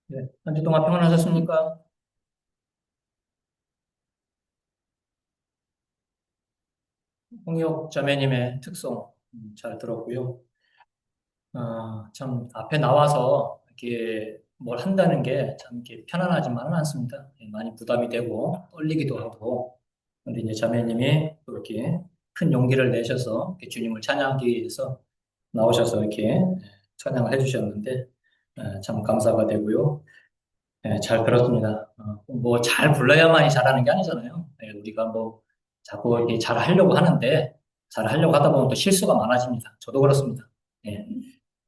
네, 한 주 동안 평안하셨습니까? 홍역 자매님의 특송 잘 들었고요. 참 앞에 나와서 이렇게 뭘 한다는 게 참 이렇게 편안하지만은 않습니다. 예, 많이 부담이 되고 떨리기도 하고. 근데 이제 자매님이 또 이렇게 큰 용기를 내셔서 이렇게 주님을 찬양하기 위해서 나오셔서 이렇게 찬양을 해주셨는데 참 감사가 되고요. 잘 들었습니다. 뭐 잘 불러야만이 잘하는 게 아니잖아요. 우리가 뭐 자꾸 이렇게 잘 하려고 하는데 잘 하려고 하다 보면 또 실수가 많아집니다. 저도 그렇습니다. 예.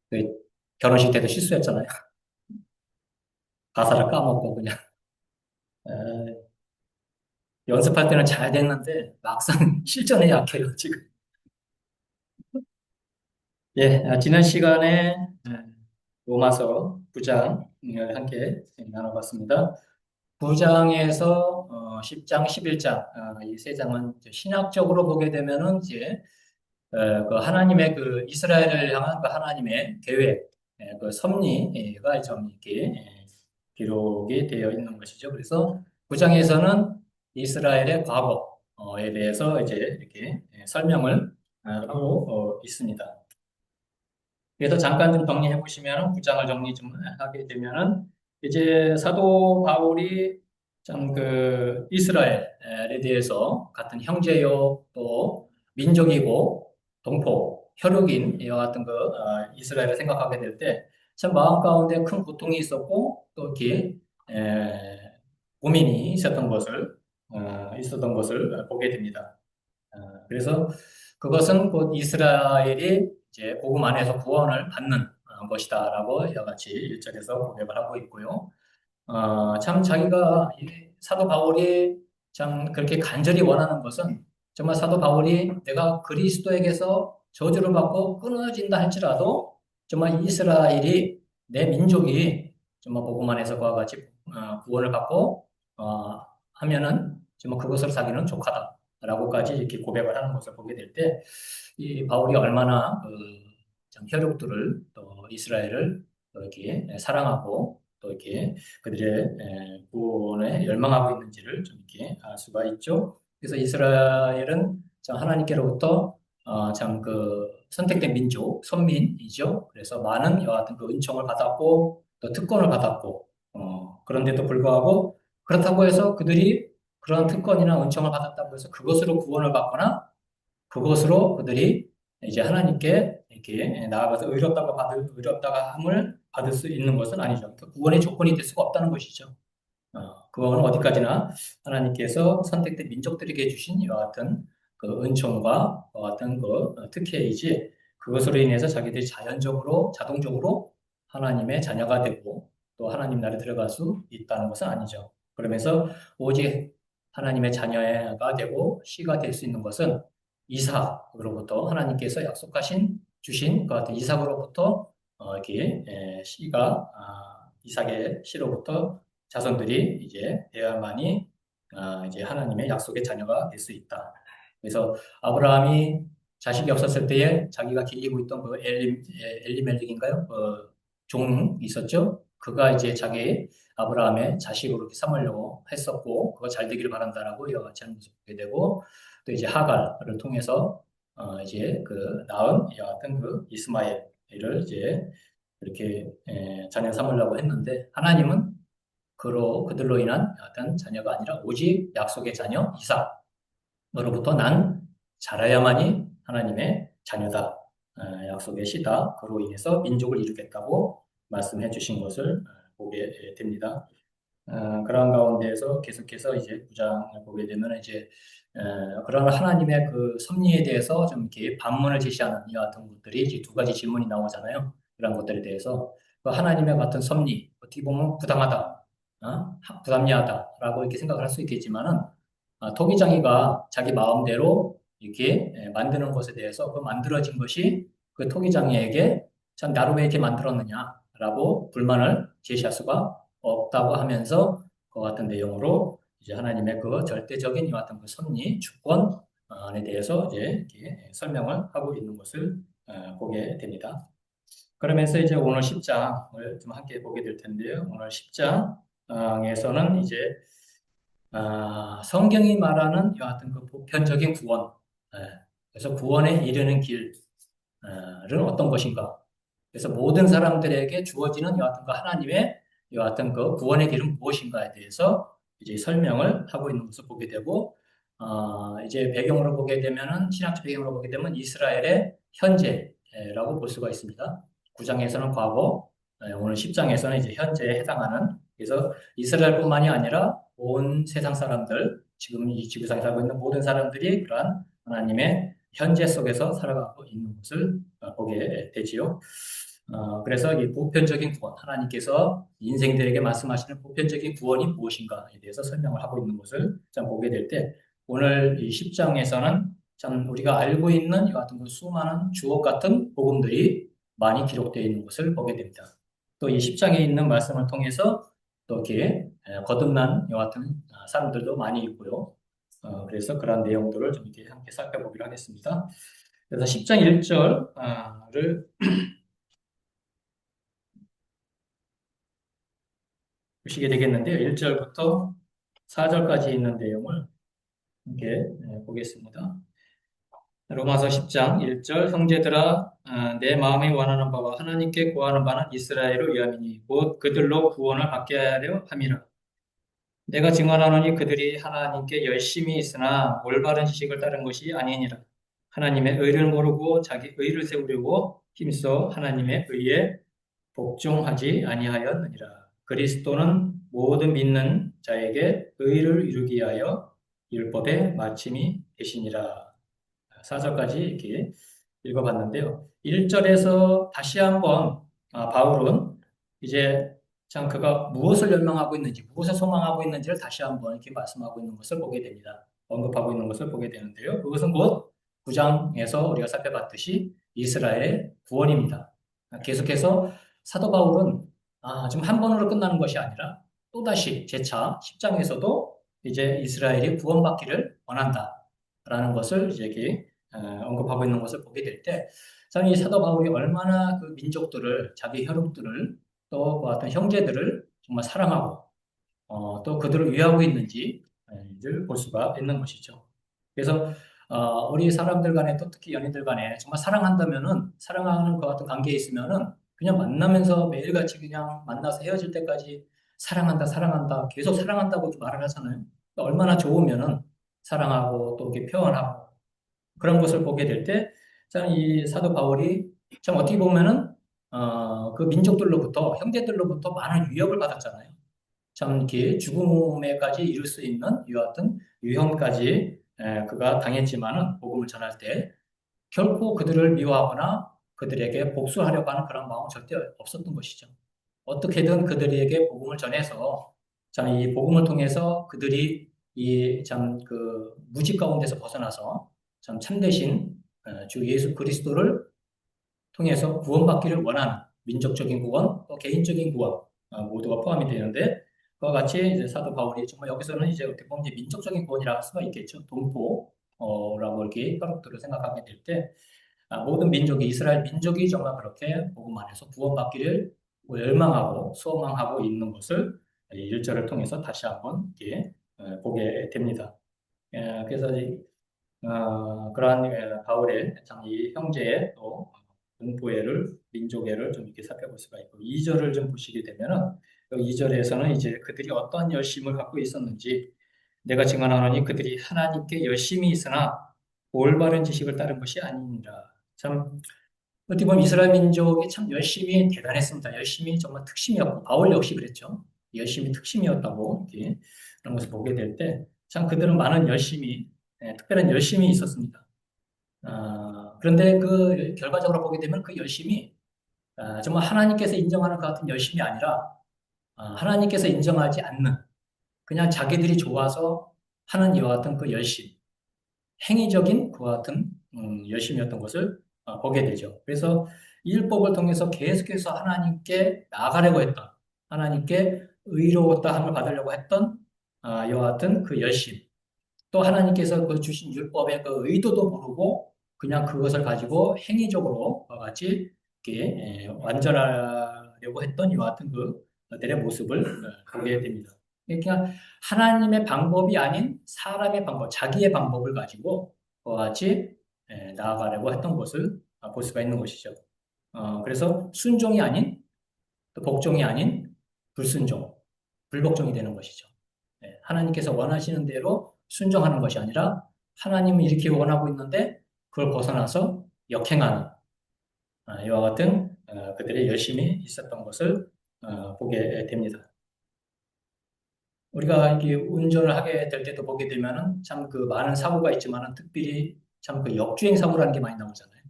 그 결혼식 때도 실수했잖아요. 가사를 까먹고 그냥 에, 연습할 때는 잘 됐는데 막상 실전에 약해요 지금. 예, 지난 시간에 로마서 9장을 함께 나눠봤습니다. 9장에서 10장, 11장 이 세 장은 이제 신학적으로 보게 되면은 이제 그 하나님의 그 이스라엘을 향한 그 하나님의 계획, 그 섭리가 좀 이렇게 기록이 되어 있는 것이죠. 그래서 9장에서는 이스라엘의 과거에 대해서 이제 이렇게 설명을 하고 있습니다. 그래서 잠깐 좀 정리해 보시면, 9장을 정리 좀 하게 되면은, 이제 사도 바울이 참 그 이스라엘에 대해서 같은 형제요, 또 민족이고, 동포, 혈육인 이와 같은 그 이스라엘을 생각하게 될 때, 참 마음 가운데 큰 고통이 있었고, 또 이렇게 고민이 있었던 것을 보게 됩니다. 그래서 그것은 곧 이스라엘이 이제 복음 안에서 구원을 받는 것이다라고 이와 같이 1절에서 고백을 하고 있고요. 참 자기가 사도 바울이 참 그렇게 간절히 원하는 것은 정말 사도 바울이 내가 그리스도에게서 저주를 받고 끊어진다 할지라도 정말 이스라엘이 내 민족이 정말 복음 안에서 그와 같이 구원을 받고 하면은 정말 그것을 사기는 족하다라고까지 이렇게 고백을 하는 것을 보게 될 때 이 바울이 얼마나 참 혈육들을 또 이스라엘을 또 이렇게 사랑하고 또 이렇게 그들의 구원에 열망하고 있는지를 좀 이렇게 알 수가 있죠. 그래서 이스라엘은 참 하나님께로부터 참 그 선택된 민족, 선민이죠. 그래서 많은 이와 같은 그 은총을 받았고 또 특권을 받았고 그런데도 불구하고 그렇다고 해서 그들이 그런 특권이나 은총을 받았다고 해서 그것으로 구원을 받거나 그것으로 그들이 이제 하나님께 이렇게 나아가서 의롭다고 함을 받을 수 있는 것은 아니죠. 그 구원의 조건이 될 수가 없다는 것이죠. 그거는 어디까지나 하나님께서 선택된 민족들에게 주신 이와 같은 그 은총과 그와 같은 그 특혜이지 그것으로 인해서 자기들이 자연적으로 자동적으로 하나님의 자녀가 되고 또 하나님 나라에 들어갈 수 있다는 것은 아니죠. 그러면서 오직 하나님의 자녀가 되고 씨가 될 수 있는 것은 이삭으로부터 하나님께서 약속하신 주신 그 같은 이삭으로부터 이렇게 씨가 이삭의 씨로부터 자손들이 이제 되어야만이 이제 하나님의 약속의 자녀가 될 수 있다. 그래서 아브라함이 자식이 없었을 때에 자기가 기르고 있던 그 엘리멜렉인가요? 종 있었죠? 그가 이제 자기 아브라함의 자식으로 이렇게 삼으려고 했었고, 그거 잘 되기를 바란다라고 이와 같이 하는 것을 보게 되고, 또 이제 하갈을 통해서 이제 그 낳은 이와 같은 그 이스마엘을 이제 이렇게 자녀 삼으려고 했는데, 하나님은 그들로 인한 어떤 자녀가 아니라 오직 약속의 자녀 이삭으로부터 난 자라야만이 하나님의 자녀다. 약속의 씨다. 그로 인해서 민족을 이루겠다고 말씀해 주신 것을 보게 됩니다. 그런 가운데에서 계속해서 이제 9장을 보게 되면 이제 그런 하나님의 그 섭리에 대해서 좀 이렇게 반문을 제시하는 이 같은 것들이 이제 두 가지 질문이 나오잖아요. 그런 것들에 대해서 그 하나님의 같은 섭리 어떻게 보면 부당하다, 부합리하다라고 이렇게 생각을 할 수 있겠지만은 토기장이가 자기 마음대로 이렇게 만드는 것에 대해서 그 만들어진 것이 그 토기장이에게 참 나를 왜 이렇게 만들었느냐라고 불만을 제시할 수가 없다고 하면서 그 같은 내용으로 이제 하나님의 그 절대적인 이 같은 그 섭리, 주권에 대해서 이제 이렇게 설명을 하고 있는 것을 보게 됩니다. 그러면서 이제 오늘 10장을 좀 함께 보게 될 텐데요. 오늘 10장에서는 이제 성경이 말하는 여하튼 그 보편적인 구원, 예, 그래서 구원에 이르는 길은 어떤 것인가? 그래서 모든 사람들에게 주어지는 여하튼 그 하나님의 여하튼 그 구원의 길은 무엇인가에 대해서 이제 설명을 하고 있는 것을 보게 되고, 이제 배경으로 보게 되면은 신학적 배경으로 보게 되면 이스라엘의 현재라고 볼 수가 있습니다. 9장에서는 과거, 오늘 10장에서는 이제 현재에 해당하는, 그래서 이스라엘뿐만이 아니라 온 세상 사람들, 지금 이 지구상에 살고 있는 모든 사람들이 그러한 하나님의 현재 속에서 살아가고 있는 것을 보게 되지요. 그래서 이 보편적인 구원, 하나님께서 인생들에게 말씀하시는 보편적인 구원이 무엇인가에 대해서 설명을 하고 있는 것을 참 보게 될 때, 오늘 이 10장에서는 참 우리가 알고 있는 이 같은 그 수많은 주옥 같은 복음들이 많이 기록되어 있는 것을 보게 됩니다. 또 이 10장에 있는 말씀을 통해서 또 이렇게 거듭난 이 같은 사람들도 많이 있고요. 그래서 그런 내용들을 좀 이렇게 함께 살펴보기로 하겠습니다. 그래서 10장 1절을 보시게 되겠는데요. 1절부터 4절까지 있는 내용을 함께 보겠습니다. 로마서 10장 1절 형제들아 내 마음이 원하는 바와 하나님께 구하는 바는 이스라엘을 위함이니 곧 그들로 구원을 받게 하려 함이라. 내가 증언하노니 그들이 하나님께 열심히 있으나 올바른 지식을 따른 것이 아니니라. 하나님의 의를 모르고 자기 의를 세우려고 힘써 하나님의 의에 복종하지 아니하였느니라. 그리스도는 모든 믿는 자에게 의를 이루기 위하여 율법의 마침이 되시니라. 4절까지 이렇게 읽어봤는데요. 1절에서 다시 한번 바울은 이제 참 그가 무엇을 열망하고 있는지, 무엇을 소망하고 있는지를 다시 한번 이렇게 말씀하고 있는 것을 보게 됩니다. 언급하고 있는 것을 보게 되는데요. 그것은 곧 9장에서 우리가 살펴봤듯이 이스라엘의 구원입니다. 계속해서 사도 바울은 지금 한 번으로 끝나는 것이 아니라 또다시 재차 10장에서도 이제 이스라엘이 구원받기를 원한다라는 것을 이제 이렇게 언급하고 있는 것을 보게 될 때, 참 이 사도 바울이 얼마나 그 민족들을, 자기 혈육들을, 또 그 어떤 형제들을 정말 사랑하고, 또 그들을 위하고 있는지를 볼 수가 있는 것이죠. 그래서, 우리 사람들 간에 또 특히 연인들 간에 정말 사랑한다면은, 사랑하는 그 같은 관계에 있으면은, 그냥 만나면서 매일같이 그냥 만나서 헤어질 때까지 사랑한다, 사랑한다, 계속 사랑한다고 이렇게 말을 하잖아요. 얼마나 좋으면은 사랑하고 또 이렇게 표현하고, 그런 것을 보게 될 때, 참 이 사도 바울이 참 어떻게 보면은 그 민족들로부터 형제들로부터 많은 위협을 받았잖아요. 참 이렇게 죽음에까지 이를 수 있는 이와 같은 위험까지 그가 당했지만은 복음을 전할 때 결코 그들을 미워하거나 그들에게 복수하려고 하는 그런 마음은 절대 없었던 것이죠. 어떻게든 그들에게 복음을 전해서 참 이 복음을 통해서 그들이 이 참 그 무지 가운데서 벗어나서 참 참되신 주 예수 그리스도를 통해서 구원받기를 원하는 민족적인 구원, 또 개인적인 구원 모두가 포함이 되는데 그와 같이 이제 사도 바울이 정말 여기서는 이제 어떻게 보면 이제 민족적인 구원이라고 할 수가 있겠죠. 동포라고 이렇게 혈육들을 생각하게 될 때 모든 민족이 이스라엘 민족이 정말 그렇게 복음 안에서 구원받기를 열망하고 소망하고 있는 것을 이 일절을 통해서 다시 한번 이렇게 보게 됩니다. 그래서 그러한 바울의 참 이 형제의 또 공포애를 민족애를 좀 이렇게 살펴볼 수가 있고 2절을 좀 보시게 되면은 2절에서는 이제 그들이 어떠한 열심을 갖고 있었는지 내가 증언하노니 그들이 하나님께 열심히 있으나 올바른 지식을 따른 것이 아니니라. 참 어떻게 보면 이스라엘 민족이 참 열심히 대단했습니다. 열심히 정말 특심이었고 바울 역시 그랬죠. 열심히 특심이었다고 이렇게 그런 것을 보게 될 때 참 그들은 많은 열심히 특별한 열심이 있었습니다. 그런데 그 결과적으로 보게 되면 그 열심이 정말 하나님께서 인정하는 것 같은 열심이 아니라 하나님께서 인정하지 않는 그냥 자기들이 좋아서 하는 이와 같은 그 열심, 행위적인 그와 같은 열심이었던 것을 보게 되죠. 그래서 이 율법을 통해서 계속해서 하나님께 나아가려고 했던, 하나님께 의로웠다 함을 받으려고 했던 이와 같은 그 열심, 또 하나님께서 그 주신 율법의 그 의도도 모르고 그냥 그것을 가지고 행위적으로 같이 이렇게 완전하려고 했던 이와 같은 그들의 모습을 보게 됩니다. 그러니까 하나님의 방법이 아닌 사람의 방법, 자기의 방법을 가지고 그와 같이 나아가려고 했던 것을 볼 수가 있는 것이죠. 그래서 순종이 아닌 또 복종이 아닌 불순종, 불복종이 되는 것이죠. 하나님께서 원하시는 대로 순종하는 것이 아니라 하나님은 이렇게 원하고 있는데 그걸 벗어나서 역행하는 이와 같은 그들의 열심이 있었던 것을 보게 됩니다. 우리가 이렇게 운전을 하게 될 때도 보게 되면은 참 그 많은 사고가 있지만은 특별히 참 그 역주행 사고라는 게 많이 나오잖아요.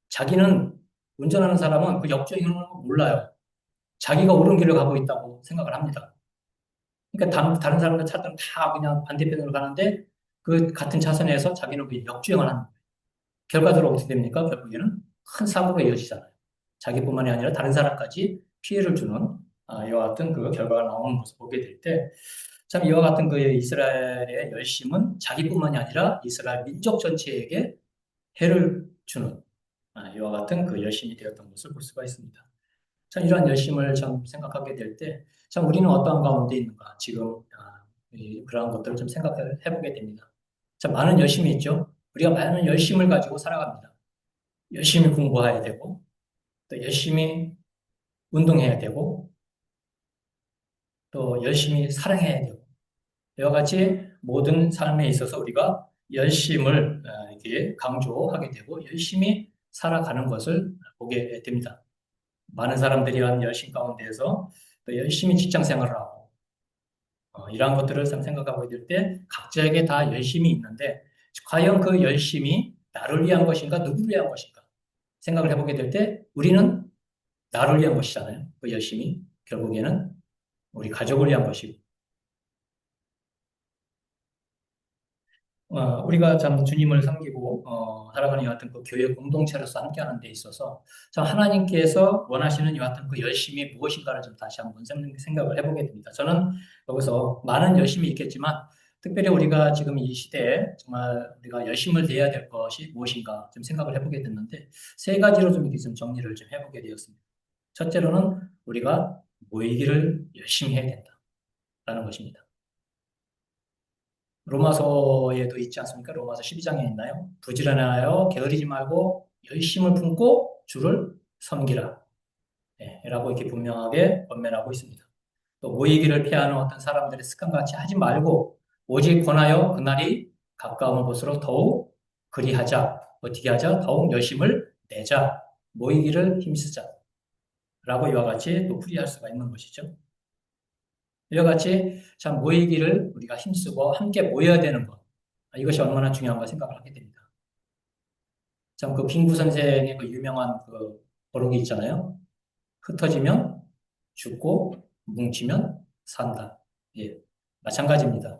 자기는 운전하는 사람은 그 역주행을 몰라요. 자기가 옳은 길을 가고 있다고 생각을 합니다. 그러니까 다른 사람들 차들은 다 그냥 반대편으로 가는데 그 같은 차선에서 자기는 그 역주행을 하는 거예요. 결과적으로 어떻게 됩니까? 결국에는 큰 사고가 이어지잖아요. 자기뿐만이 아니라 다른 사람까지 피해를 주는 이와 같은 그 결과가 나오는 것을 보게 될 때, 참 이와 같은 그 이스라엘의 열심은 자기뿐만이 아니라 이스라엘 민족 전체에게 해를 주는 이와 같은 그 열심이 되었던 것을 볼 수가 있습니다. 참 이러한 열심을 참 생각하게 될 때, 참 우리는 어떠한 가운데 있는가 지금 그러한 것들을 좀 생각해 보게 됩니다. 참 많은 열심이 있죠. 우리가 많은 열심을 가지고 살아갑니다. 열심히 공부해야 되고, 또 열심히 운동해야 되고, 또 열심히 사랑해야 되고, 이와 같이 모든 삶에 있어서 우리가 열심을 이렇게 강조하게 되고, 열심히 살아가는 것을 보게 됩니다. 많은 사람들이 한 열심 가운데에서 또 열심히 직장 생활을 하고, 이러한 것들을 생각하고 있을 때 각자에게 다 열심이 있는데, 과연 그 열심이 나를 위한 것인가, 누구를 위한 것인가 생각을 해보게 될 때, 우리는 나를 위한 것이잖아요. 그 열심이 결국에는 우리 가족을 위한 것이고, 우리가 참 주님을 섬기고 살아가는 이 같은 그 교회 공동체로서 함께하는 데 있어서 참 하나님께서 원하시는 이 같은 그 열심이 무엇인가를 좀 다시 한번 생각을 해보게 됩니다. 저는 여기서 많은 열심이 있겠지만 특별히 우리가 지금 이 시대에 정말 우리가 열심을 내야 될 것이 무엇인가 좀 생각을 해보게 됐는데 세 가지로 좀 이렇게 좀 정리를 좀 해보게 되었습니다. 첫째로는 우리가 모이기를 열심히 해야 된다라는 것입니다. 로마서에도 있지 않습니까? 로마서 12장에 있나요? 부지런하여 게으르지 말고 열심을 품고 주를 섬기라. 라고 이렇게 분명하게 권면하고 있습니다. 또 모이기를 피하는 어떤 사람들의 습관같이 하지 말고 오직 권하여 그날이 가까움을 볼수록 더욱 그리하자. 어떻게 하자? 더욱 열심을 내자. 모이기를 힘쓰자. 라고 이와 같이 또 풀이할 수가 있는 것이죠. 이와 같이 참 모이기를 우리가 힘쓰고 함께 모여야 되는 것. 이것이 얼마나 중요한가 생각을 하게 됩니다. 참 그 빙구 선생의 그 유명한 그 버록이 있잖아요. 흩어지면 죽고 뭉치면 산다. 예, 마찬가지입니다.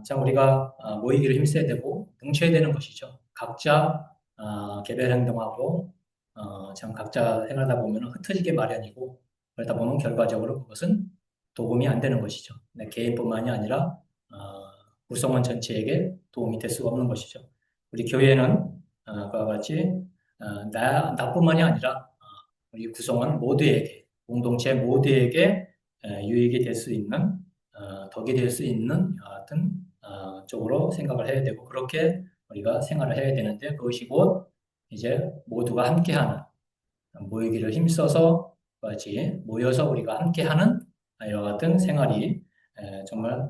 참 우리가 모이기를 힘써야 되고 뭉쳐야 되는 것이죠. 각자 개별 행동하고 참 각자 생활하다 보면 흩어지게 마련이고 그러다 보면 결과적으로 그것은 도움이 안 되는 것이죠. 개인뿐만이 아니라 구성원 전체에게 도움이 될 수가 없는 것이죠. 우리 교회는 그와 같이 나뿐만이 아니라 우리 구성원 모두에게 공동체 모두에게 유익이 될 수 있는 덕이 될 수 있는 여하튼 쪽으로 생각을 해야 되고 그렇게 우리가 생활을 해야 되는데 그것이 곧 이제 모두가 함께하는 모이기를 힘써서 같이 모여서 우리가 함께하는 이와 같은 생활이 정말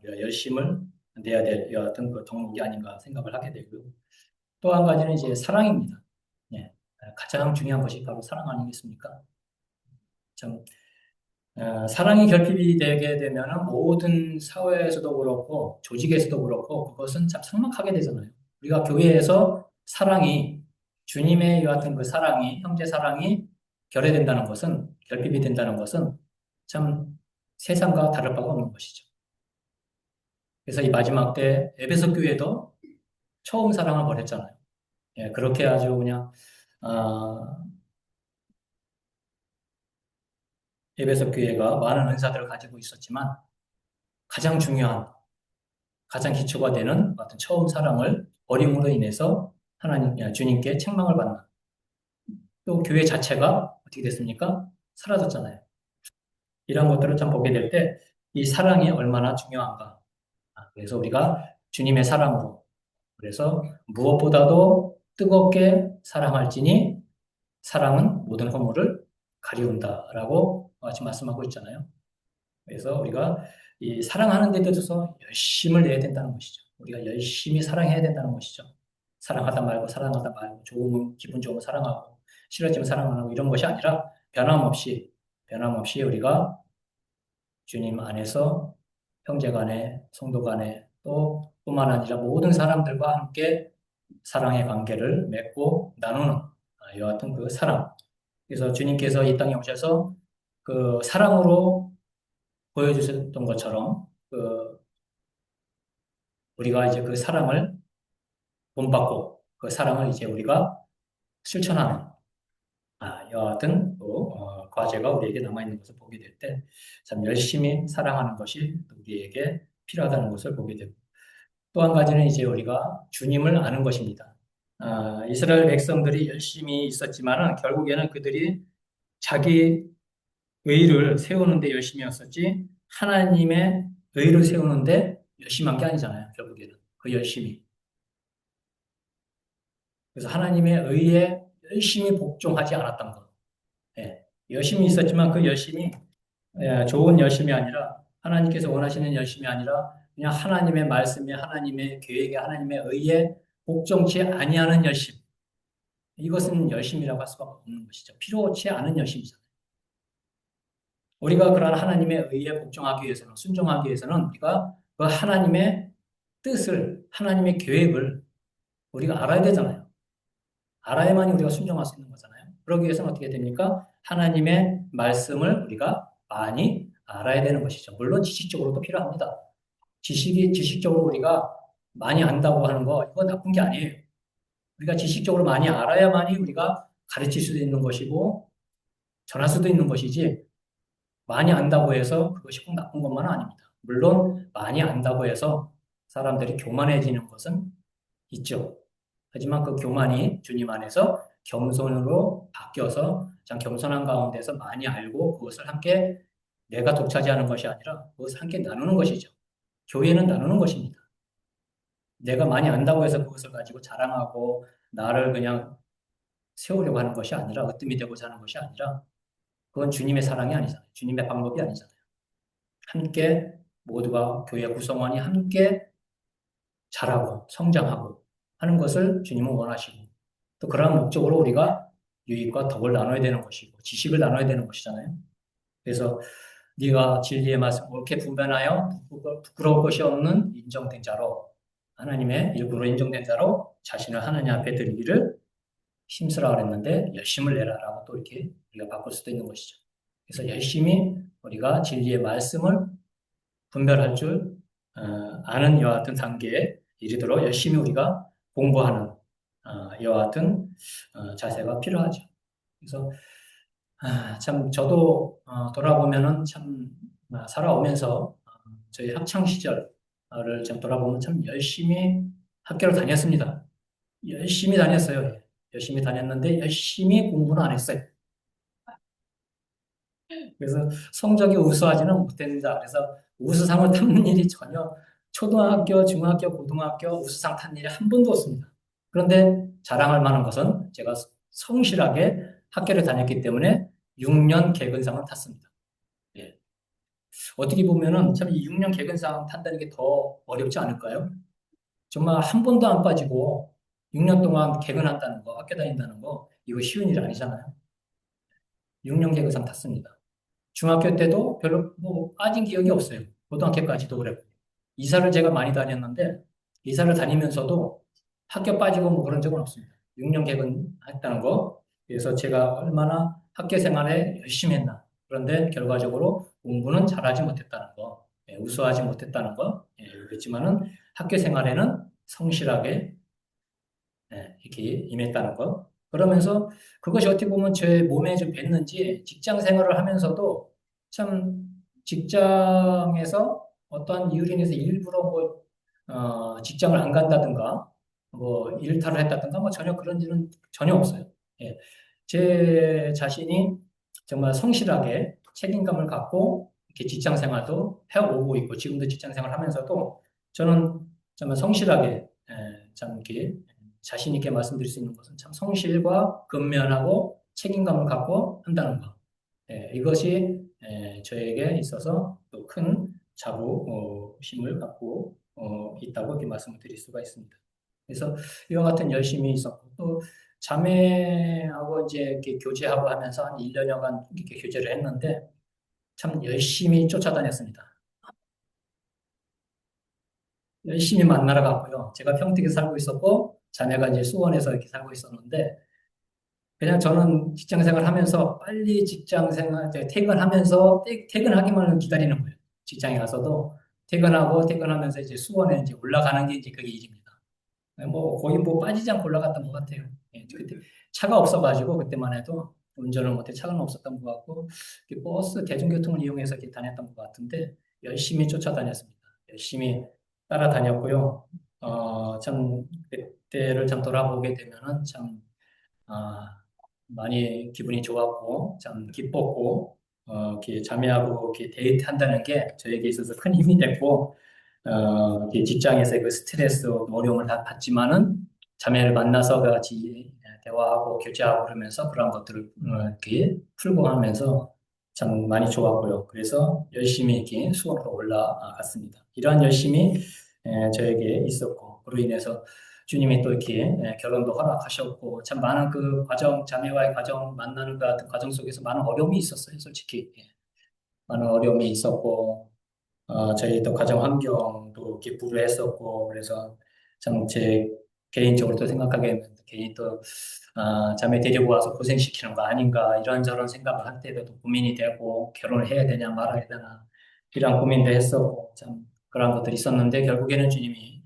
우리가 열심을 내야 될 이와 같은 그 덕목이 아닌가 생각을 하게 되고요. 또 한 가지는 이제 사랑입니다. 예, 가장 중요한 것이 바로 사랑 아니겠습니까? 참 사랑이 결핍이 되게 되면 모든 사회에서도 그렇고 조직에서도 그렇고 그것은 참 삭막하게 되잖아요. 우리가 교회에서 사랑이 주님의 같은 그 사랑이 형제 사랑이 결여된다는 것은 결핍이 된다는 것은 참 세상과 다를 바가 없는 것이죠. 그래서 이 마지막 때 에베소 교회도 처음 사랑을 버렸잖아요. 예, 그렇게 아주 그냥 아, 에베소 교회가 많은 은사들을 가지고 있었지만 가장 중요한 가장 기초가 되는 어떤 처음 사랑을 버림으로 인해서 주님께 책망을 받는 또 교회 자체가 어떻게 됐습니까? 사라졌잖아요. 이런 것들을 참 보게 될 때 이 사랑이 얼마나 중요한가. 그래서 우리가 주님의 사랑으로 그래서 무엇보다도 뜨겁게 사랑할지니 사랑은 모든 허물을 가리운다라고 지금 말씀하고 있잖아요. 그래서 우리가 이 사랑하는 데 있어서 열심을 내야 된다는 것이죠. 우리가 열심히 사랑해야 된다는 것이죠. 사랑하다 말고 기분 좋으면 사랑하고 싫어지면 사랑 안 하고 이런 것이 아니라 변함없이 우리가 주님 안에서 형제 간에 성도 간에 또 뿐만 아니라 모든 사람들과 함께 사랑의 관계를 맺고 나누는 이와 같은 그 사랑. 그래서 주님께서 이 땅에 오셔서 그 사랑으로 보여주셨던 것처럼 그 우리가 이제 그 사랑을 본받고 그 사랑을 이제 우리가 실천하는 이와 같은 또 과제가 우리에게 남아있는 것을 보게 될 때 참 열심히 사랑하는 것이 우리에게 필요하다는 것을 보게 되고 또 한 가지는 이제 우리가 주님을 아는 것입니다. 이스라엘 백성들이 열심히 있었지만은 결국에는 그들이 자기 의를 세우는데 열심이었었지 하나님의 의를 세우는데 열심한 게 아니잖아요. 결국에는 그 열심이. 그래서 하나님의 의에 열심히 복종하지 않았던 것. 예, 열심히 있었지만 그 열심이 좋은 열심이 아니라 하나님께서 원하시는 열심이 아니라 그냥 하나님의 말씀에 하나님의 계획에 하나님의 의에 복종치 아니하는 열심. 이것은 열심이라고 할 수가 없는 것이죠. 필요치 않은 열심이잖아요. 우리가 그러한 하나님의 의에 복종하기 위해서는 순종하기 위해서는 우리가 그 하나님의 뜻을 하나님의 계획을 우리가 알아야 되잖아요. 알아야만이 우리가 순종할 수 있는 거잖아요. 그러기 위해서는 어떻게 됩니까? 하나님의 말씀을 우리가 많이 알아야 되는 것이죠. 물론 지식적으로도 필요합니다. 지식적으로 우리가 많이 안다고 하는 거, 이거 나쁜 게 아니에요. 우리가 지식적으로 많이 알아야만이 우리가 가르칠 수도 있는 것이고, 전할 수도 있는 것이지, 많이 안다고 해서 그것이 꼭 나쁜 것만은 아닙니다. 물론, 많이 안다고 해서 사람들이 교만해지는 것은 있죠. 하지만 그 교만이 주님 안에서 겸손으로 바뀌어서 참 겸손한 가운데서 많이 알고 그것을 함께 내가 독차지하는 것이 아니라 그것을 함께 나누는 것이죠. 교회는 나누는 것입니다. 내가 많이 안다고 해서 그것을 가지고 자랑하고 나를 그냥 세우려고 하는 것이 아니라 으뜸이 되고자 하는 것이 아니라 그건 주님의 사랑이 아니잖아요. 주님의 방법이 아니잖아요. 함께 모두가 교회 구성원이 함께 자라고 성장하고 하는 것을 주님은 원하시고 또 그러한 목적으로 우리가 유익과 덕을 나눠야 되는 것이고 지식을 나눠야 되는 것이잖아요. 그래서 네가 진리의 말씀 옳게 분별하여 부끄러울 것이 없는 인정된 자로 하나님의 일부러 인정된 자로 자신을 하나님 앞에 드리기를 힘쓰라 그랬는데 열심을 내라라고 또 이렇게 우리가 바꿀 수도 있는 것이죠. 그래서 열심히 우리가 진리의 말씀을 분별할 줄 아는 이와 같은 단계에 이르도록 열심히 우리가 공부하는 이와 같은 자세가 필요하죠. 그래서 참 저도 돌아보면은 참 살아오면서 저희 학창 시절을 좀 돌아보면 참 열심히 학교를 다녔습니다. 열심히 다녔어요. 예. 열심히 다녔는데 열심히 공부는 안 했어요. 그래서 성적이 우수하지는 못했다. 그래서 우수상을 타는 일이 전혀 초등학교, 중학교, 고등학교 우수상 탄 일이 한 번도 없습니다. 그런데 자랑할 만한 것은 제가 성실하게 학교를 다녔기 때문에 6년 개근상을 탔습니다. 예. 어떻게 보면은 참 이 6년 개근상 탄다는 게 더 어렵지 않을까요? 정말 한 번도 안 빠지고 6년 동안 개근한다는 거, 학교 다닌다는 거, 이거 쉬운 일 아니잖아요. 6년 개근상 탔습니다. 중학교 때도 별로 뭐 빠진 기억이 없어요. 고등학교까지도 그랬고. 이사를 제가 많이 다녔는데, 이사를 다니면서도 학교 빠지고 뭐 그런 적은 없습니다. 6년 개근했다는 거. 그래서 제가 얼마나 학교 생활에 열심히 했나. 그런데 결과적으로 공부는 잘하지 못했다는 거, 우수하지 못했다는 거, 그렇지만은 학교 생활에는 성실하게 이렇게 임했다는 거. 그러면서 그것이 어떻게 보면 제 몸에 좀 뱄는지 직장 생활을 하면서도 참 직장에서 어떠한 이유로 인해서 일부러 직장을 안 간다든가 뭐 일탈을 했다든가 뭐 전혀 그런 일은 전혀 없어요. 예. 제 자신이 정말 성실하게 책임감을 갖고 이렇게 직장 생활도 해오고 있고 지금도 직장 생활 하면서도 저는 정말 성실하게 참 이렇게 자신 있게 말씀드릴 수 있는 것은 참 성실과 근면하고 책임감을 갖고 한다는 것. 이것이 저에게 있어서 또 큰 자부심을 갖고 있다고 이렇게 말씀을 드릴 수가 있습니다. 그래서 이와 같은 열심이 있었고 또 자매하고 이제 이렇게 교제하고 하면서 한 1년여간 이렇게 교제를 했는데 참 열심히 쫓아다녔습니다. 열심히 만나러 갔고요. 제가 평택에 살고 있었고 자매가 이제 수원에서 이렇게 살고 있었는데 그냥 저는 직장 생활 하면서 빨리 직장 생활, 퇴근하면서 퇴근하기만을 기다리는 거예요. 직장에 가서도 퇴근하면서 이제 수원에 이제 올라가는 게 이제 그게 일입니다. 뭐 거의 뭐 빠지지 않고 올라갔던 것 같아요. 그때 차가 없어가지고 그때만 해도 운전을 못해 차가 없었던 것 같고 버스 대중교통을 이용해서 이렇게 다녔던 것 같은데 열심히 쫓아다녔습니다. 열심히 따라다녔고요. 참 그때를 참 돌아보게 되면은 참 아, 많이 기분이 좋았고, 참 기뻤고, 이렇게 자매하고 이렇게 데이트한다는 게 저에게 있어서 큰 힘이 됐고, 이렇게 직장에서의 그 스트레스, 어려움을 다 받지만은 자매를 만나서 같이 대화하고 교제하고 그러면서 그런 것들을 이렇게 풀고 하면서 참 많이 좋았고요. 그래서 열심히 이렇게 수원으로 올라갔습니다. 이러한 열심이 저에게 있었고, 그로 인해서 주님이 또 이렇게 결혼도 허락하셨고, 참 많은 그 과정, 자매와의 과정, 만나는 것 같은 과정 속에서 많은 어려움이 있었어요, 솔직히. 많은 어려움이 있었고, 저희 또 가정 환경도 이렇게 불우했었고, 그래서 참 제 개인적으로 또 생각하게 되면 괜히 또, 자매 데리고 와서 고생시키는 거 아닌가, 이런저런 생각을 할 때도 또 고민이 되고, 결혼을 해야 되냐 말아야 되나, 이런 고민도 했었고, 참 그런 것들이 있었는데, 결국에는 주님이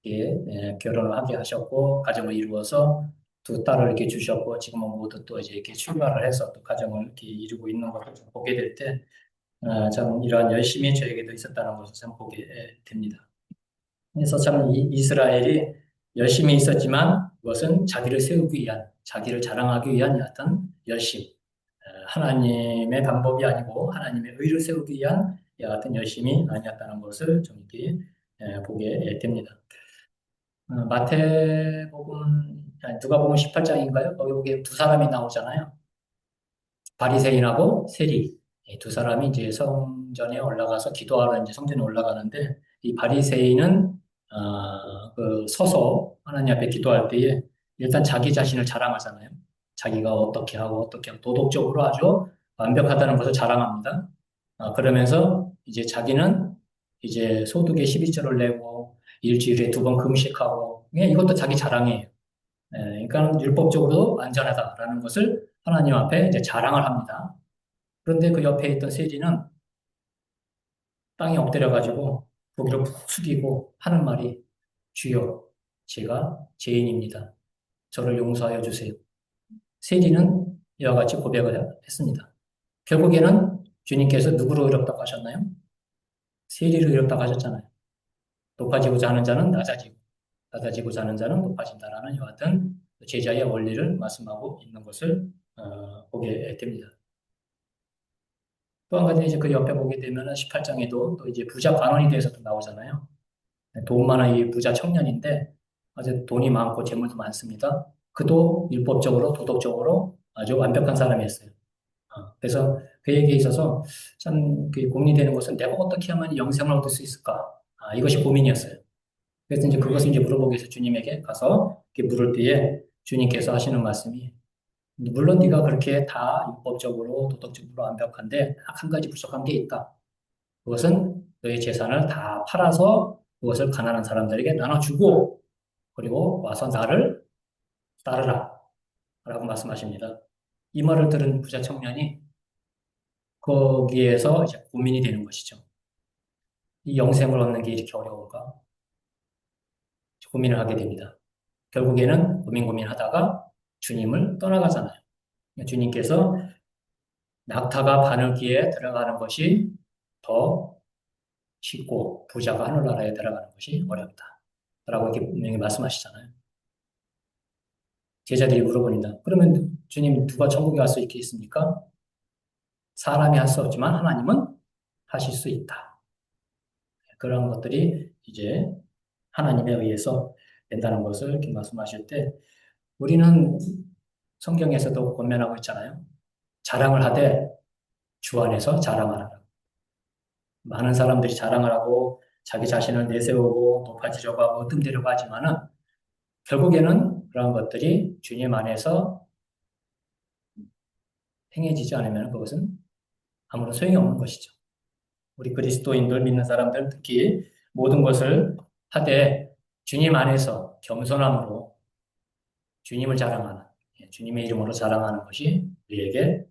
예, 결혼을 하게 하셨고, 가정을 이루어서 두 딸을 이렇게 주셨고, 지금은 모두 또 이제 이렇게 출가를 해서 또 가정을 이렇게 이루고 있는 것을 좀 보게 될 때, 참 이러한 열심이 저에게도 있었다는 것을 참 보게 됩니다. 그래서 참 이스라엘이 열심히 있었지만 그것은 자기를 세우기 위한, 자기를 자랑하기 위한 어떤 열심, 하나님의 방법이 아니고 하나님의 의를 세우기 위한 같은 열심이 아니었다는 것을 좀 이렇게 보게 됩니다. 마태복음, 누가복음 18장인가요? 거기 보기에 두 사람이 나오잖아요. 바리새인하고 세리 이두 사람이 이제 성전에 올라가서 기도하러 이제 성전에 올라가는데 이 바리새인은 그 서서 하나님 앞에 기도할 때에 일단 자기 자신을 자랑하잖아요. 자기가 어떻게 하고 도덕적으로 아주 완벽하다는 것을 자랑합니다. 그러면서 이제 자기는 이제 소득의 12조를 내고 일주일에 두 번 금식하고 그냥 이것도 자기 자랑이에요. 그러니까 율법적으로 완전하다라는 것을 하나님 앞에 이제 자랑을 합니다. 그런데 그 옆에 있던 세리는 땅에 엎드려가지고 고개를 푹 숙이고 하는 말이 주여, 제가 죄인입니다. 저를 용서하여 주세요. 세리는 이와 같이 고백을 했습니다. 결국에는 주님께서 누구로 의롭다고 하셨나요? 세리로 의롭다고 하셨잖아요. 높아지고자 하는 자는 낮아지고자 하는 자는 높아진다라는 이와 같은 제자의 원리를 말씀하고 있는 것을 보게 됩니다. 또 한 가지 이제 그 옆에 보게 되면은 18장에도 또 이제 부자 관원에 대해서도 나오잖아요. 돈 많은 이 부자 청년인데 아주 돈이 많고 재물도 많습니다. 그도 율법적으로 도덕적으로 아주 완벽한 사람이었어요. 그래서 그에게 있어서 참그 고민이 되는 것은 내가 어떻게 하면 영생을 얻을 수 있을까? 이것이 고민이었어요. 그래서 이제 그것을 이제 물어보기 위해서 주님에게 가서 이렇게 물을 때에 주님께서 하시는 말씀이 물론 네가 그렇게 다 율법적으로 도덕적으로 완벽한데 딱 한 가지 부족한 게 있다. 그것은 너의 재산을 다 팔아서 그것을 가난한 사람들에게 나눠주고 그리고 와서 나를 따르라 라고 말씀하십니다. 이 말을 들은 부자 청년이 거기에서 이제 고민이 되는 것이죠. 이 영생을 얻는 게 이렇게 어려운가? 고민을 하게 됩니다. 결국에는 고민하다가 주님을 떠나가잖아요. 주님께서 낙타가 바늘귀에 들어가는 것이 더 쉽고 부자가 하늘나라에 들어가는 것이 어렵다. 라고 이렇게 분명히 말씀하시잖아요. 제자들이 물어보니다. 그러면 주님 누가 천국에 갈 수 있겠습니까? 사람이 할 수 없지만 하나님은 하실 수 있다. 그런 것들이 이제 하나님에 의해서 된다는 것을 이렇게 말씀하실 때 우리는 성경에서도 권면하고 있잖아요. 자랑을 하되 주 안에서 자랑하라. 많은 사람들이 자랑을 하고 자기 자신을 내세우고 높아지려고 하고 뜸되려고 하지만은 결국에는 그런 것들이 주님 안에서 행해지지 않으면 그것은 아무런 소용이 없는 것이죠. 우리 그리스도인들 믿는 사람들 특히 모든 것을 하되 주님 안에서 겸손함으로 주님을 자랑하는 주님의 이름으로 자랑하는 것이 우리에게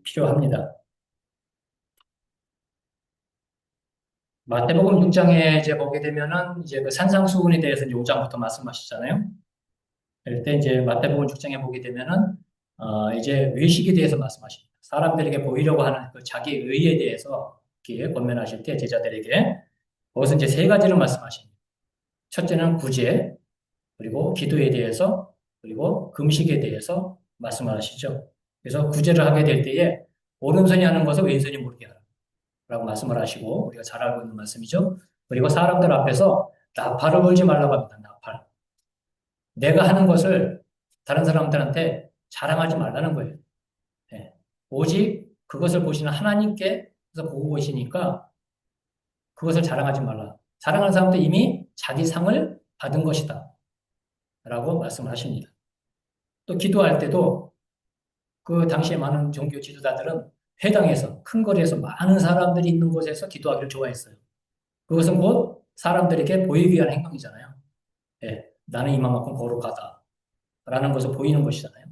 필요합니다. 마태복음 6장에 이제 보게 되면은 이제 그 산상수훈에 대해서 이제 5장부터 말씀하시잖아요. 그럴 때 이제 마태복음 6장에 보게 되면은 이제 외식에 대해서 말씀하십니다. 사람들에게 보이려고 하는 그 자기 의에 대해서 이렇게 권면하실 때 제자들에게 그것은 이제 세 가지를 말씀하십니다. 첫째는 구제, 그리고 기도에 대해서, 그리고 금식에 대해서 말씀을 하시죠. 그래서 구제를 하게 될 때에 오른손이 하는 것을 왼손이 모르게 하라. 라고 말씀을 하시고 우리가 잘 알고 있는 말씀이죠. 그리고 사람들 앞에서 나팔을 불지 말라고 합니다. 나팔. 내가 하는 것을 다른 사람들한테 자랑하지 말라는 거예요. 예. 오직 그것을 보시는 하나님께서 보고 계시니까 그것을 자랑하지 말라. 자랑하는 사람도 이미 자기 상을 받은 것이다. 라고 말씀을 하십니다. 또 기도할 때도 그 당시에 많은 종교 지도자들은 회당에서 큰 거리에서 많은 사람들이 있는 곳에서 기도하기를 좋아했어요. 그것은 곧 사람들에게 보이기 위한 행동이잖아요. 예, 나는 이만큼 거룩하다. 라는 것을 보이는 것이잖아요.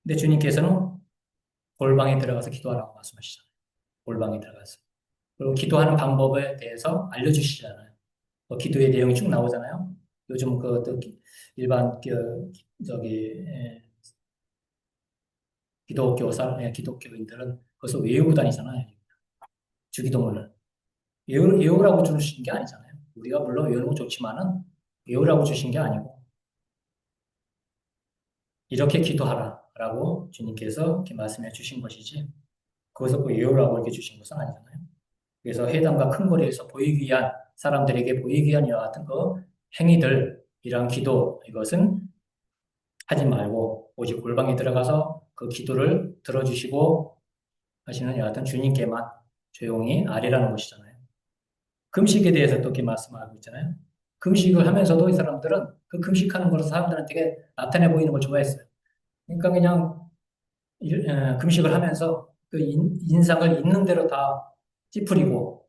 근데 주님께서는 골방에 들어가서 기도하라고 말씀하시잖아요. 골방에 들어가서. 그리고 기도하는 방법에 대해서 알려주시잖아요. 기도의 내용이 쭉 나오잖아요. 요즘 일반 저기 기독교인들은 그것을 외우고 다니잖아요. 주기도문을. 외우라고 주신 게 아니잖아요. 우리가 물론 외우는 거 좋지만은 외우라고 주신 게 아니고 이렇게 기도하라라고 주님께서 이렇게 말씀해 주신 것이지 그것을 외우라고 이렇게 주신 것은 아니잖아요. 그래서 회당과 큰 거리에서 보이기 위한 사람들에게 보이기 위한 이와 같은 그 행위들 이러한 기도 이것은 하지 말고 오직 골방에 들어가서 그 기도를 들어주시고 하시는 여하튼 주님께만 조용히 아뢰라는 것이잖아요. 금식에 대해서 또 이렇게 말씀하고 있잖아요. 금식을 하면서도 이 사람들은 그 금식하는 것을 사람들한테 나타내 보이는 걸 좋아했어요. 그러니까 그냥 금식을 하면서 그 인상을 있는 대로 다 찌푸리고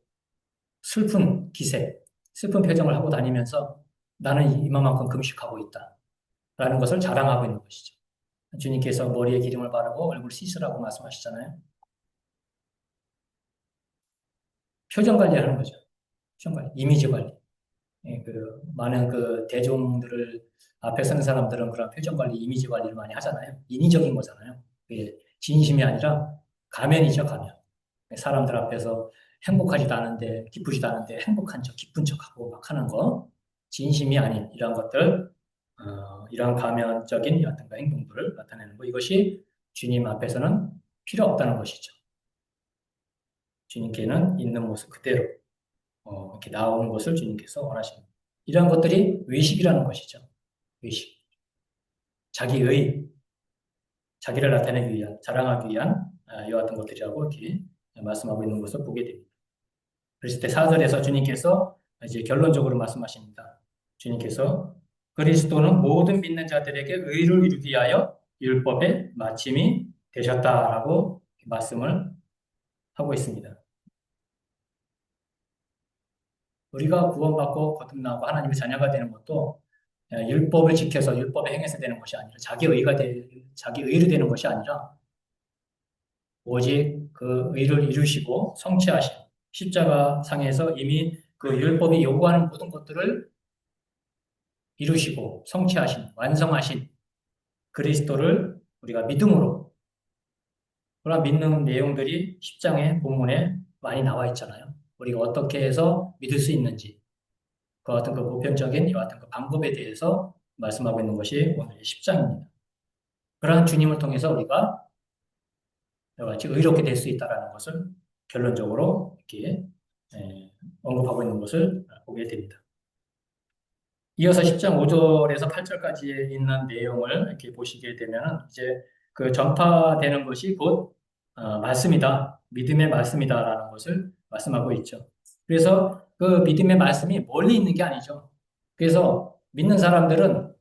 슬픈 기색, 슬픈 표정을 하고 다니면서 나는 이만큼 금식하고 있다. 라는 것을 자랑하고 있는 것이죠. 주님께서 머리에 기름을 바르고 얼굴 씻으라고 말씀하시잖아요. 표정 관리하는 거죠. 표정 관리, 이미지 관리. 예, 많은 대중들을 앞에 서는 사람들은 그런 표정 관리, 이미지 관리를 많이 하잖아요. 인위적인 거잖아요. 그게 진심이 아니라 가면이죠, 가면. 사람들 앞에서 행복하지도 않은데, 기쁘지도 않은데, 행복한 척, 기쁜 척하고 막 하는 거. 진심이 아닌 이러한 것들, 이러한 가면적인 어떤 행동들을 나타내는 거. 이것이 주님 앞에서는 필요 없다는 것이죠. 주님께는 있는 모습 그대로 이렇게 나오는 것을 주님께서 원하십니다. 이러한 것들이 외식이라는 것이죠. 외식. 자기의, 자기를 나타내기 위한, 자랑하기 위한 이와 같은 것들이라고 이렇게 말씀하고 있는 것을 보게 됩니다. 그랬을 때 4절에서 주님께서 이제 결론적으로 말씀하십니다. 주님께서 그리스도는 모든 믿는 자들에게 의를 이루기 위하여 율법의 마침이 되셨다라고 말씀을 하고 있습니다. 우리가 구원받고 거듭나고 하나님의 자녀가 되는 것도 율법을 지켜서 율법에 행해서 되는 것이 아니라 자기 의로 되는 것이 아니라 오직 그 의를 이루시고 성취하신 십자가 상에서 이미 그 율법이 요구하는 모든 것들을 이루시고 성취하신 완성하신 그리스도를 우리가 믿음으로 그러나 믿는 내용들이 10장의 본문에 많이 나와 있잖아요. 우리가 어떻게 해서 믿을 수 있는지 그 어떤 그 보편적인 이와 같은 그 방법에 대해서 말씀하고 있는 것이 오늘 10장입니다. 그러한 주님을 통해서 우리가 여러 가지 의롭게 될 수 있다는 것을 결론적으로 이렇게 언급하고 있는 것을 보게 됩니다. 이어서 10장 5절에서 8절까지 있는 내용을 이렇게 보시게 되면 이제 그 전파되는 것이 곧 말씀이다. 믿음의 말씀이다라는 것을 말씀하고 있죠. 그래서 그 믿음의 말씀이 멀리 있는 게 아니죠. 그래서 믿는 사람들은